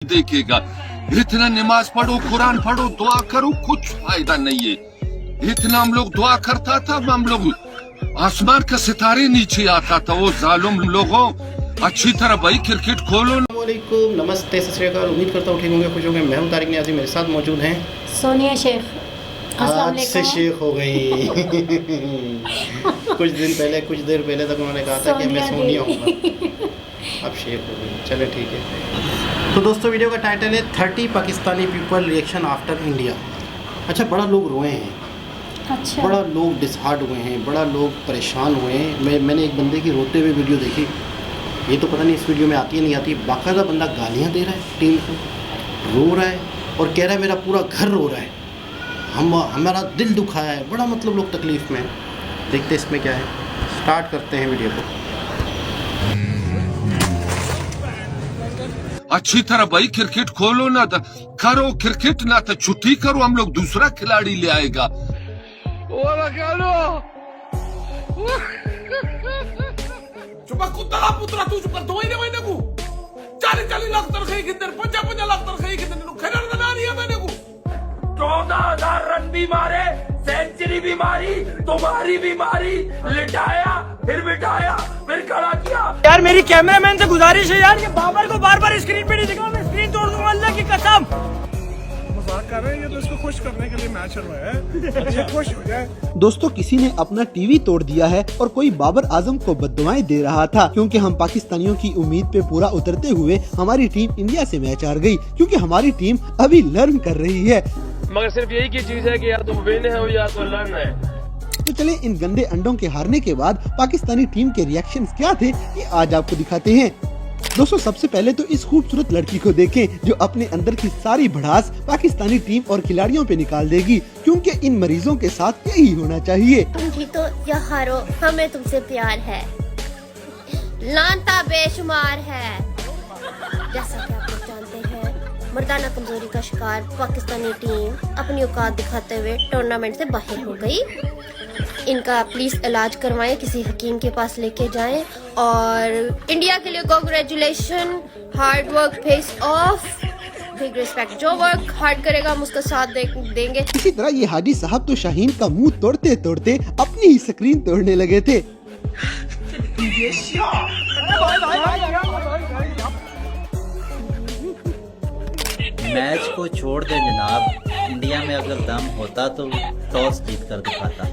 देखेगा। इतना नमाज पढ़ो, कुरान पढ़ो, दुआ करो, कुछ फायदा नहीं है। इतना हम लोग दुआ करता था, हम लोग आसमान का सितारे नीचे आता था। वो जालिम लोगों, अच्छी तरह भाई क्रिकेट खोलो। वालेकुम, नमस्ते, सत श्री अकाल। उम्मीद करता हूँ ठीक होंगे, खुश होंगे। मैं हूँ तारिक नियाज़ी, मेरे साथ मौजूद हैं सोनिया शेख। आज से शेख हो गई। कुछ देर पहले तक उन्होंने कहा था कि मैं सोनिया हूँ, अब शेख हो गई। चले ठीक है। तो दोस्तों, वीडियो का टाइटल है 30 Pakistani people reaction after India. अच्छा, बड़ा लोग रोए हैं, अच्छा, बड़ा लोग डिसहार्ट हुए हैं, बड़ा लोग परेशान हुए हैं। मैंने एक बंदे की रोते हुए वीडियो देखी। ये तो पता नहीं इस वीडियो में आती है नहीं आती। बाकायदा बंदा गालियाँ दे रहा है टीम को, रो रहा है और कह रहा है मेरा पूरा घर रो रहा है, हमारा दिल दुखाया है। बड़ा मतलब लोग तकलीफ़ में हैं। देखते इसमें क्या है, स्टार्ट करते हैं वीडियो को। अच्छी तरह भाई क्रिकेट खोलो ना, करो क्रिकेट ना तो छुट्टी करो, हम लोग दूसरा खिलाड़ी ले आएगा। कुत्ता पुत्रा तू चुप कर। 2 महीने को 40 लाख तनख्वाही किधर, 50 लाख तनख्वाही किधर, खैर ना नहीं है मैंने को। 14,000 रन भी मारे, सेंचुरी भी मारी, तुम्हारी भी मारी, लिटाया फिर बिठाया फिर खड़ा किया। यार मेरी कैमरामैन से गुजारिश है यार, ये बाबर को बार बार स्क्रीन पे नहीं दिखा, मैं स्क्रीन तोड़ दूंगा, अल्लाह की कसम। मजाक कर रहे हैं, ये तो इसको खुश करने के लिए मैच चल रहा है, अच्छा खुश हो जाए। दोस्तों, किसी ने अपना टीवी तोड़ दिया है और कोई बाबर आजम को बद्दुआएं दे रहा था, क्योंकि हम पाकिस्तानियों की उम्मीद पे पूरा उतरते हुए हमारी टीम इंडिया से मैच हार गई, क्योंकि हमारी टीम अभी लर्न कर रही है। मगर सिर्फ यही की चीज है कि या तो विन है या तो लर्न है। तो चले इन गंदे अंडों के हारने के बाद पाकिस्तानी टीम के रिएक्शंस क्या थे, ये आज आपको दिखाते हैं। दोस्तों, सबसे पहले तो इस खूबसूरत लड़की को देखें जो अपने अंदर की सारी भड़ास पाकिस्तानी टीम और खिलाड़ियों पे निकाल देगी, क्योंकि इन मरीजों के साथ यही होना चाहिए। तुम जीतो या हारो, हमें तुमसे प्यार है, लानता बेशुमार है। जैसा कि आप लोग जानते हैं, मर्दाना कमजोरी का शिकार पाकिस्तानी टीम अपनी औकात दिखाते हुए टूर्नामेंट से बाहर हो गई। इनका प्लीज इलाज करवाएं, किसी हकीम के पास लेके जाएं। और इंडिया के लिए congratulation, hard work face of, big respect. जो वर्क हार्ड करेगा हम उसका साथ देंगे। इसी तरह ये हाजी साहब तो शाहीन का मुंह तोड़ते तोड़ते अपनी ही स्क्रीन तोड़ने लगे थे। मैच को छोड़ दे जनाब, इंडिया में अगर दम होता तो टॉस जीत कर दिखाता।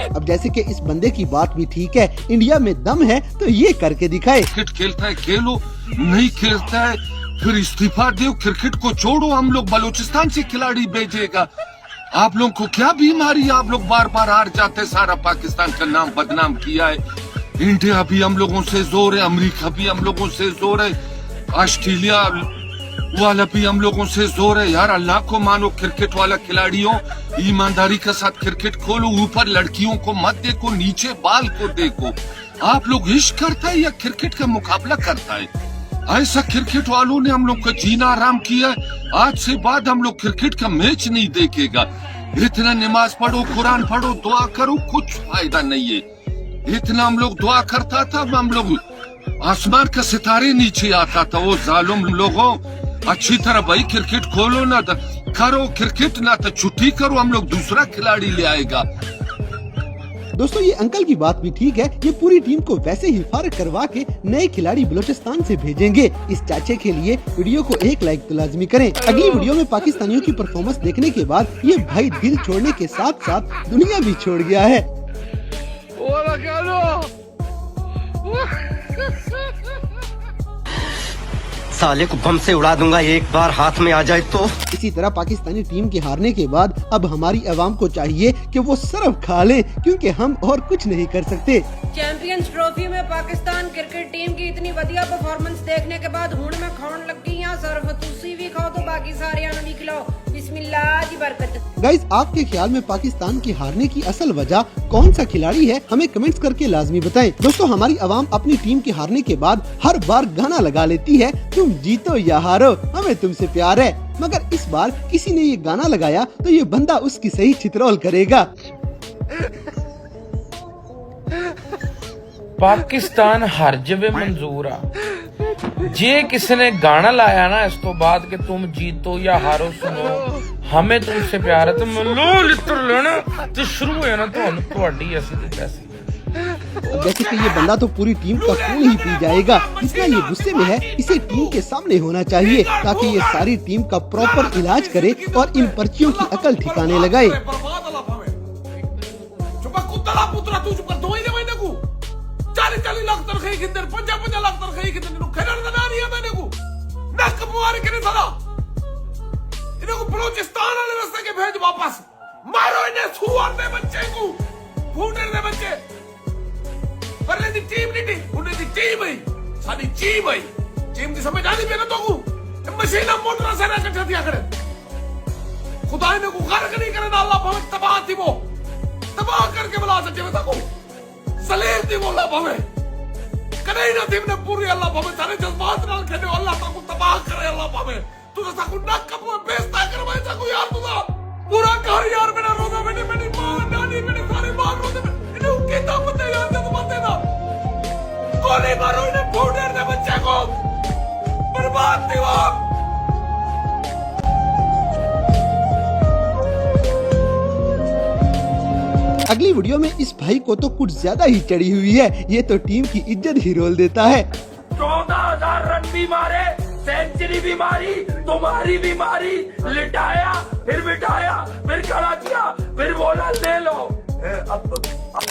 अब जैसे कि इस बंदे की बात भी ठीक है, इंडिया में दम है तो ये करके दिखाए। क्रिकेट खेलता है खेलो, नहीं खेलता है फिर इस्तीफा दो, क्रिकेट को छोड़ो। हम लोग बलूचिस्तान से खिलाड़ी भेजेगा। आप लोग को क्या बीमारी, आप लोग बार बार हार जाते, सारा पाकिस्तान का नाम बदनाम किया है। इंडिया भी हम लोगों से जोर है, अमेरिका भी हम लोगों से जोर है, ऑस्ट्रेलिया वाला भी हम लोगों से जोर है। यार अल्लाह को मानो, क्रिकेट वाला खिलाड़ियों ईमानदारी के साथ क्रिकेट खोलो। ऊपर लड़कियों को मत देखो, नीचे बाल को देखो। आप लोग इश्क करता है या क्रिकेट का मुकाबला करता है? ऐसा क्रिकेट वालों ने हम लोग का जीना आराम किया। आज से बाद हम लोग क्रिकेट का मैच नहीं देखेगा। इतना नमाज पढ़ो, कुरान पढ़ो, दुआ करो, कुछ फायदा नहीं है। इतना हम लोग दुआ करता था, हम लोग आसमान का सितारे नीचे आता था। वो जालिम लोगों, अच्छी तरह भाई क्रिकेट खोलो ना, करो क्रिकेट ना तो छुट्टी करो, हम लोग दूसरा खिलाड़ी ले आएगा। दोस्तों, ये अंकल की बात भी ठीक है, ये पूरी टीम को वैसे ही फारिग करवा के नए खिलाड़ी बलूचिस्तान से भेजेंगे। इस चाचे के लिए वीडियो को 1 लाइक तो लाजमी करें। अगली वीडियो में पाकिस्तानियों की परफॉर्मेंस देखने के बाद ये भाई दिल छोड़ने के साथ साथ दुनिया भी छोड़ गया है। साले को बम से उड़ा दूंगा एक बार हाथ में आ जाए तो। इसी तरह पाकिस्तानी टीम के हारने के बाद अब हमारी आवाम को चाहिए कि वो सिर्फ खा ले, क्योंकि हम और कुछ नहीं कर सकते। चैंपियंस ट्रॉफी में पाकिस्तान क्रिकेट टीम की इतनी बढ़िया परफॉर्मेंस देखने के बाद हुण में खान लग गई। यहाँ सर्फ तुसी भी खाओ तो बाकी सारे भी खिलाओ। बिस्मिल्लाह की बरकत। गाइस, आपके ख्याल में पाकिस्तान की हारने की असल वजह कौन सा खिलाड़ी है, हमें कमेंट्स करके लाजमी बताएं। दोस्तों, हमारी आवाम अपनी टीम के हारने के बाद हर बार गाना लगा लेती है, तुम जीतो या हारो, हमें तुमसे प्यार है। मगर इस बार किसी ने ये गाना लगाया तो ये बंदा उसकी सही चित्रोल करेगा। पाकिस्तान हर जगह मंजूर आ, जे किसी ने गाना लाया ना इस तो बाद कि तुम जीतो या हारो सुनो हमें तुमसे प्यार है तो लो लित्र लेना तो शुरू हो जाना तो ऐसी तो कैसी। अब जैसे कि ये बंदा तो पूरी टीम का खून ही पी जाएगा, जितना ये गुस्से में है इसे टीम के सामने होना चाहिए ताकि ये सारी टीम का प्रॉपर इलाज करे और इन पर्चियों की अकल ठिकाने लगाए। बलोचिस्तान वाले रास्ते के भेज वापस मारो इन्हें सुअर दे बच्चे को फूटर दे बच्चे परले दी टीम नहीं उन्हें दी टीम है सारी टीम दी समझ आनी पे ना तो को मशीना मोटर से ना इकट्ठा दिया करे खुदा ने को गर्क नहीं करे ना अल्लाह भवे तबाह थी वो तबाह करके बुला सके बता को सलेम थी वो अल्लाह भवे करे ना टीम ने पूरी अल्लाह भवे सारे जज्बात नाल खेले अल्लाह ताको तबाह करे अल्लाह भवे तुझे ताको नक कपो बेइज्जती करवाए ताको यार तुझा पूरा घर यार मेरा रोदा मेरी मां नानी मेरी सारे मां रोदे इन्हें उनके दाम बते यार तो बते ना गोली मारो इन्हें फूटर दे बच्चे को बर्बाद दीवार। अगली वीडियो में इस भाई को तो कुछ ज्यादा ही चढ़ी हुई है, ये तो टीम की इज्जत ही रोल देता है। 14,000 रन भी मारे सेंचुरी भी मारी तुम्हारी बीमारी लिटाया फिर बिठाया फिर खड़ा किया फिर बोला ले लो।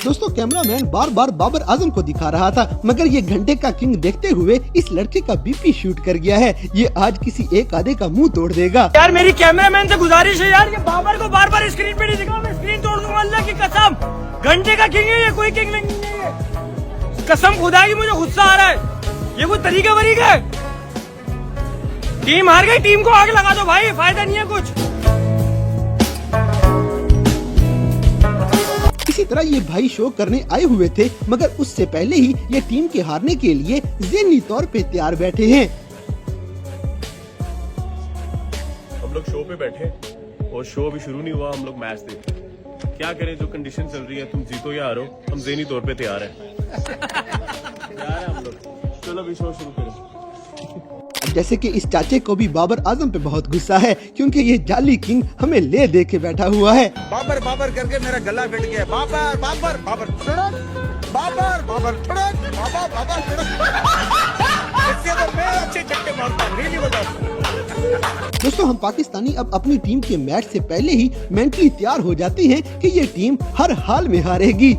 दोस्तों कैमरामैन बार बार बाबर आजम को दिखा रहा था मगर ये घंटे का किंग देखते हुए इस लड़के का बीपी शूट कर गया है, ये आज किसी एक आधे का मुंह तोड़ देगा। यार मेरी कैमरामैन से गुजारिश है यार, ये बाबर को बार बार स्क्रीन पे नहीं दिखा, मैं स्क्रीन तोड़ दूंगा अल्लाह की कसम। घंटे का किंग है ये, कोई किंग नहीं है, कसम खुदा की मुझे गुस्सा आ रहा है, ये कोई तरीका वरीका है। टीम हार गई, टीम को आग लगा दो भाई, फायदा नहीं है कुछ। इसी तरह ये भाई शो करने आए हुए थे मगर उससे पहले ही ये टीम के हारने के लिए ज़हनी तौर पे तैयार बैठे हैं। हम लोग शो पे बैठे और शो अभी शुरू नहीं हुआ, हम लोग मैच देख रहे हैं। क्या करें, जो कंडीशन चल रही है, तुम जीतो या हारो, हम ज़हनी तौर पे तैयार हैं हम लोग। चलो अभी शो शुरू करें। जैसे कि इस चाचे को भी बाबर आजम पे बहुत गुस्सा है क्योंकि ये जाली किंग हमें ले दे के बैठा हुआ है। बाबर बाबर करके मेरा गला फिट गया। बाबर बाबर बाबर बाबर बाबर बाबर बाबर इससे तो मैं अच्छे छक्के मारता हूं, नहीं बताता। दोस्तों हम पाकिस्तानी अब अपनी टीम के मैच से पहले ही मेंटली तैयार हो जाते हैं कि ये टीम हर हाल में हारेगी।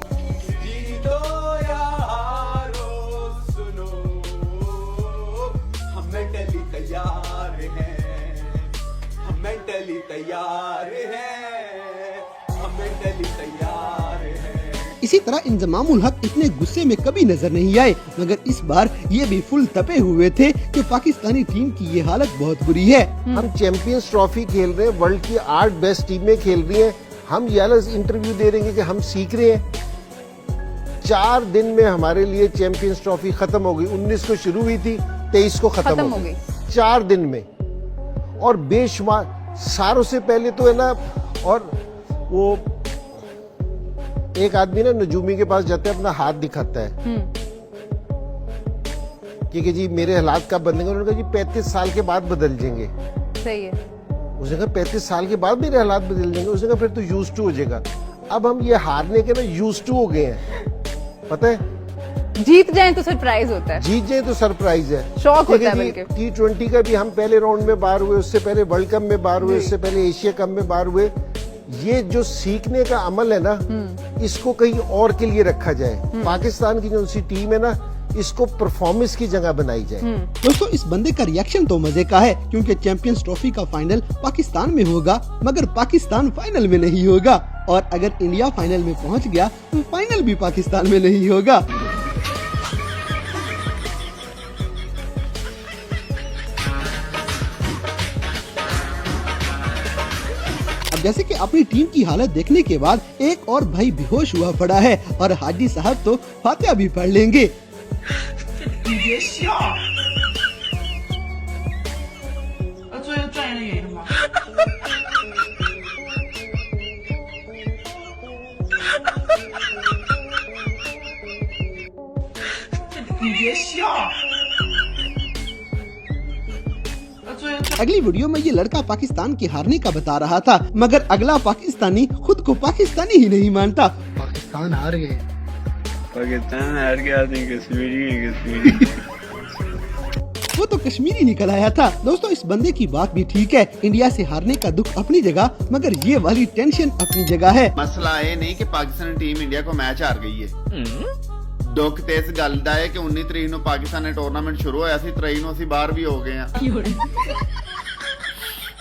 इसी तरह इंजमामुल हक इतने गुस्से में कभी नजर नहीं आए मगर इस बार ये भी फुल तपे हुए थे कि पाकिस्तानी टीम की ये हालत बहुत बुरी है। हम चैंपियंस ट्रॉफी खेल रहे हैं, वर्ल्ड की 8 बेस्ट टीमें खेल रही हैं, हम ये इंटरव्यू दे रहे हैं कि हम सीख रहे हैं। 4 दिन में हमारे लिए चैंपियंस ट्रॉफी खत्म हो गई। 19 को शुरू हुई थी, 23 को खत्म हो गई, 4 दिन में। और बेशुमार सारों से पहले तो है ना, और वो एक आदमी ना नजूमी के पास जाता है, अपना हाथ दिखाता है कि जी मेरे हालात कब बदलेंगे। उन्होंने कहा जी 35 साल के बाद बदल जाएंगे। सही है। उसने कहा 35 साल के बाद मेरे हालात बदल जाएंगे। उसने कहा फिर तो यूज्ड टू हो जाएगा। अब हम ये हारने के ना यूज्ड टू हो गए हैं, पता है। जीत जाए तो सरप्राइज होता है, जीत जाए तो सरप्राइज है, शौक होता है। बल्कि T20 का भी हम पहले राउंड में बाहर हुए, उससे पहले वर्ल्ड कप में बाहर हुए, उससे पहले एशिया कप में बाहर हुए। ये जो सीखने का अमल है ना, इसको कहीं और के लिए रखा जाए। पाकिस्तान की जो सी टीम है ना, इसको परफॉर्मेंस की जगह बनाई जाए। दोस्तों इस बंदे का रिएक्शन तो मजे का है क्योंकि चैंपियंस ट्रॉफी का फाइनल पाकिस्तान में होगा मगर पाकिस्तान फाइनल में नहीं होगा, और अगर इंडिया फाइनल में पहुंच गया तो फाइनल भी पाकिस्तान में नहीं होगा। जैसे कि अपनी टीम की हालत देखने के बाद एक और भाई बेहोश हुआ पड़ा है और हाजी साहब तो फातिहा भी पढ़ लेंगे। अगली वीडियो में ये लड़का पाकिस्तान के हारने का बता रहा था, मगर अगला पाकिस्तानी खुद को पाकिस्तानी ही नहीं मानता। पाकिस्तान हार गए। पाकिस्तान हार गया, कश्मीरी वो तो कश्मीरी निकल आया था। दोस्तों इस बंदे की बात भी ठीक है, इंडिया से हारने का दुख अपनी जगह, मगर ये वाली टेंशन अपनी जगह है। मसला ये नहीं कि पाकिस्तान टीम इंडिया को मैच हार गई है। दुख तो इस गल का है कि 19 तरीक को पाकिस्तान ने टूर्नामेंट शुरू होया सी, 23 को ਅਸੀਂ बाहर भी हो गए हैं।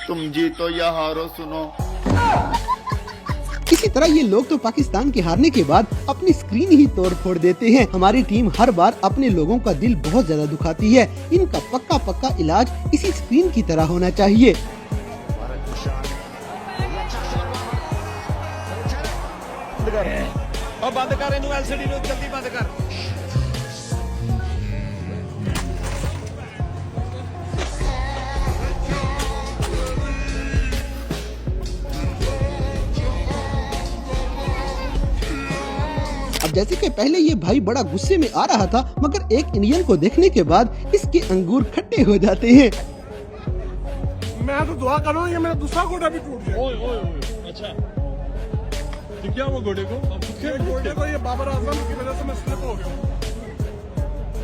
तुम जीतो या हारो सुनो। इसी तरह ये लोग तो पाकिस्तान के हारने के बाद अपनी स्क्रीन ही तोड़ फोड़ देते हैं। हमारी टीम हर बार अपने लोगों का दिल बहुत ज्यादा दुखाती है। इनका पक्का इलाज इसी स्क्रीन की तरह होना चाहिए। बंद कर इनू, एलसीडी नु जल्दी बंद कर। अब जैसे कि पहले ये भाई बड़ा गुस्से में आ रहा था, मगर एक इंडियन को देखने के बाद इसके अंगूर खट्टे हो जाते हैं। मैं तो दुआ करूँ ये मेरा दूसरा गोड़ा भी टूट जाए। अच्छा क्या वो घोड़े को ये बाबर आजम की वजह से मैं स्लिप हो गया।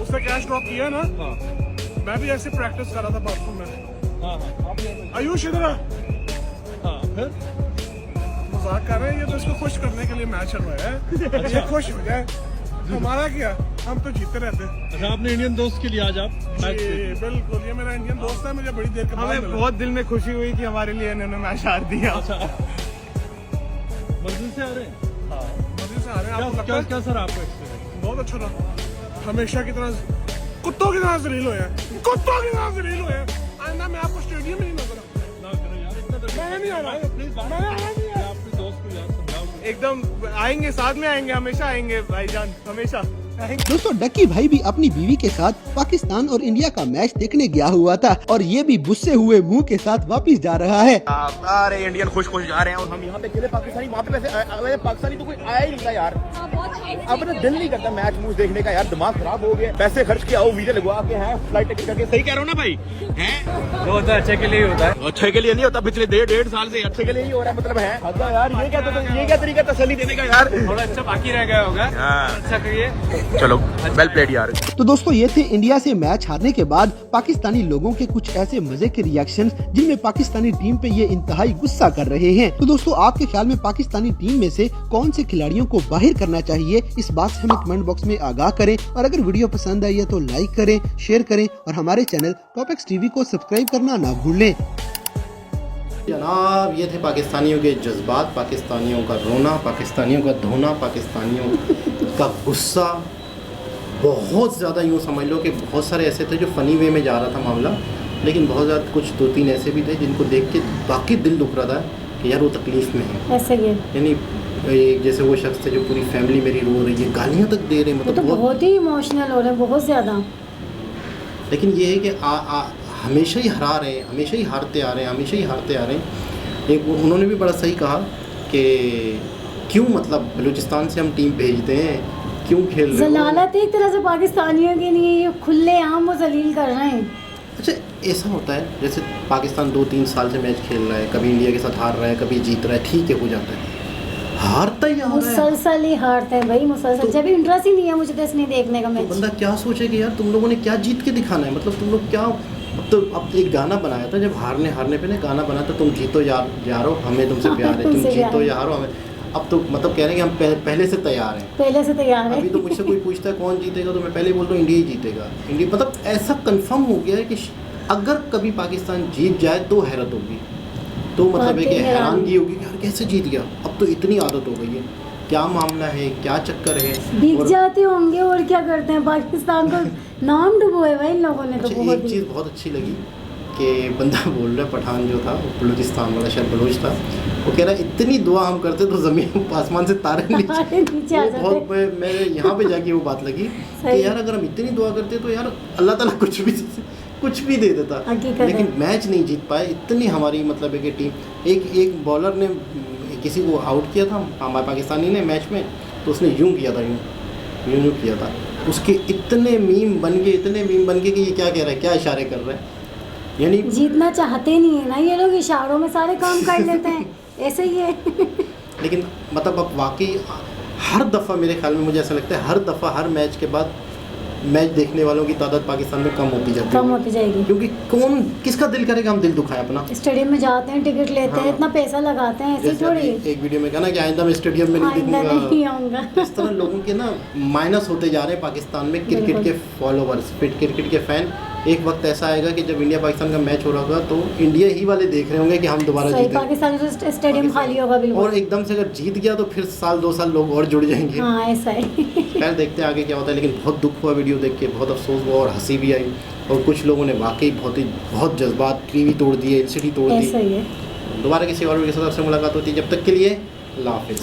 उसने कैश ड्रॉप किया ना। मैं भी ऐसे प्रैक्टिस कर रहा था बाथरूम में। आयुष इधर फिर मजाक कर रहे हैं, ये तो इसको खुश करने के लिए मैच चलवाया है। ये खुश हो जाए, हमारा क्या, हम तो जीते रहते हैं। अच्छा आपने इंडियन दोस्त के लिए आज आप बिल्कुल, ये मेरा इंडियन दोस्त है, मुझे बड़ी देर के बाद हमें बहुत दिल में खुशी हुई कि हमारे लिए इन्होंने मैच हार दिया। मंजिल से आ रहे हैं? हाँ मंजिल से आ रहे हैं। क्या सर आपका एक्सपीरियंस? बहुत अच्छा रहा, हमेशा की तरह कुत्तों की तरह जलील हुए हैं, कुत्तों की तरह जलील हुए हैं। आइंदा मैं आपको स्टेडियम में नहीं नजर मैं नहीं आ रहा, अपने दोस्त को याद समझाओ। एकदम आएंगे, साथ में आएंगे, हमेशा आएंगे भाईजान, हमेशा। दोस्तों डक्की भाई भी अपनी बीवी के साथ पाकिस्तान और इंडिया का मैच देखने गया हुआ था, और ये भी गुस्से हुए मुंह के साथ वापस जा रहा है। अरे इंडियन खुश जा रहे हैं और हम यहाँ पे अकेले पाकिस्तानी, वहाँ पे वैसे पाकिस्तानी तो कोई आया ही नहीं था यार। अब ना दिल नहीं करता मैच मूच देखने का यार, दिमाग खराब हो गया। पैसे खर्च के आओ, वीजा लगवा के हैं, फ्लाइट टिकट करके। सही कह रहा हूँ ना भाई? हैं जो होता है अच्छे के लिए होता है, अच्छे के लिए नहीं होता। पिछले 1.5 साल से अच्छे के लिए ही हो रहा है, मतलब है यार। ये क्या तरीका तसल्ली देने का यार? थोड़ा अच्छा बाकी रह गया होगा। अच्छा करिए, चलो वेल प्लेड यार। तो दोस्तों ये थे इंडिया से मैच हारने के बाद पाकिस्तानी लोगों के कुछ ऐसे मजे के रिएक्शंस, जिनमें पाकिस्तानी टीम पे ये इंतहाई गुस्सा कर रहे हैं। तो दोस्तों आपके ख्याल में पाकिस्तानी टीम में से कौन से खिलाड़ियों को बाहर करना चाहिए, इस बात से हमें कमेंट बॉक्स में आगाह करें। और अगर वीडियो पसंद आई है तो लाइक करें, शेयर करें और हमारे चैनल टॉपिक्स टीवी को सब्सक्राइब करना ना भूलें। जनाब ये थे पाकिस्तानियों के जज्बात, पाकिस्तानियों का रोना, पाकिस्तानियों का धोना, पाकिस्तानियों का गुस्सा। बहुत ज़्यादा यूँ समझ लो कि बहुत सारे ऐसे थे जो फ़नी वे में जा रहा था मामला, लेकिन बहुत ज़्यादा कुछ 2-3 ऐसे भी थे जिनको देख के बाकी दिल दुख रहा था कि यार वो तकलीफ़ में है। ऐसे ही यानी जैसे वो शख्स थे जो पूरी फैमिली मेरी रो रही है, गालियाँ तक दे रहे हैं, मतलब तो बहुत ही इमोशनल हो रहे हैं, बहुत ज़्यादा। लेकिन ये है कि हमेशा ही हरा रहे हैं, हमेशा ही हारते आ रहे हैं, हमेशा ही हारते आ रहे हैं। एक उन्होंने भी बड़ा सही कहा कि क्यों, मतलब बलूचिस्तान से हम टीम भेजते हैं, क्यों खेल रहे हो? जलालत एक तरह से पाकिस्तानियों के लिए ये खुले आम वो जलील कर रहे हैं। अच्छा ऐसा होता है जैसे पाकिस्तान 2-3 साल से मैच खेल रहा है, कभी इंडिया के साथ हार रहा है, कभी जीत रहा है, ठीक है हो जाता है, हारता ही मुसलसल ही हारते हैं भाई, मुसलसल। जब इंटरेस्ट ही नहीं है मुझे तो इसलिए देखने का मैच। बंदा क्या सोचे कि यार तुम लोगों ने क्या जीत के दिखाना है, मतलब तुम लोग क्या। अब एक गाना बनाया था, जब हारने पे ना गाना बना था, तुम जीतो यारो हमें तुमसे प्यार है, तुम जीतो या हारो हमें। अब तो मतलब कह रहे हैं कि हम पहले से तैयार हैं, पहले से तैयार हैं। अभी तो मुझसे कोई पूछता है कौन जीतेगा तो मैं पहले बोलता हूँ इंडिया ही जीतेगा। इंडिया मतलब ऐसा कंफर्म हो गया है कि अगर कभी पाकिस्तान जीत जाए तो हैरत होगी, तो मतलब है कि हैरानगी होगी कि यार कैसे जीत गया। अब तो इतनी आदत हो गई है, क्या मामला है, क्या चक्कर है, भीग जाते होंगे और क्या करते हैं। पाकिस्तान को नाम डुबोए भाई इन लोगों ने। तो एक चीज़ बहुत अच्छी लगी कि बंदा बोल रहा है, पठान जो था बलूचिस्तान वाला, शायद बलोच था, वो कह रहा है इतनी दुआ हम करते तो ज़मीन आसमान से तारे नीचे आ जाते। बहुत मैं यहाँ पे जाके वो बात लगी कि यार अगर हम इतनी दुआ करते तो यार अल्लाह ताला कुछ भी दे देता, लेकिन मैच नहीं जीत पाए। इतनी हमारी मतलब है कि टीम, एक बॉलर ने किसी को आउट किया था हमारे पाकिस्तानी ने मैच में, तो उसने यूँ किया था, यूँ किया था, उसके इतने मीम बन गए कि ये क्या कह रहा है, क्या इशारे कर रहा है। यानी जीतना चाहते नहीं है ना ये लोग, इशारों में सारे काम कर लेते हैं, ऐसे ही है। लेकिन मतलब अब वाकई हर दफ़ा मेरे ख्याल में मुझे ऐसा लगता है हर दफ़ा हर मैच के बाद मैच देखने वालों की तादाद पाकिस्तान में कम होती जाती है, कम होती जाएगी, क्योंकि कौन किसका दिल करेगा हम दिल दुखाए अपना। स्टेडियम में जाते हैं, टिकट लेते हैं, इतना पैसा लगाते हैं, ऐसे जैसे थोड़ी। अभी एक वीडियो में कहा ना कि आइंदा मैं स्टेडियम में नहीं आइंदा नहीं दिखूंगा, आऊंगा। इस तरह लोगों के ना माइनस होते जा रहे हैं पाकिस्तान में क्रिकेट के फॉलोवर्स, फिट क्रिकेट के फैन। एक वक्त ऐसा आएगा कि जब इंडिया पाकिस्तान का मैच हो रहा होगा तो इंडिया ही वाले देख रहे होंगे कि हम दोबारा सही, जीते, पाकिस्तान का स्टेडियम खाली होगा बिल्कुल, और एकदम से अगर जीत गया तो फिर साल 2 साल लोग और जुड़ जाएंगे। हाँ ऐसा है। खैर देखते हैं आगे क्या होता है, लेकिन बहुत दुख हुआ वीडियो देख के, बहुत अफसोस हुआ और हंसी भी आई, और कुछ लोगों ने वाकई बहुत जज्बात, टीवी तोड़ दिए, एलसीडी तोड़ दी। ऐसा ही है। दोबारा किसी और वीडियो के साथ आपसे मुलाकात होती है, जब तक के लिए अल्लाह हाफिज़।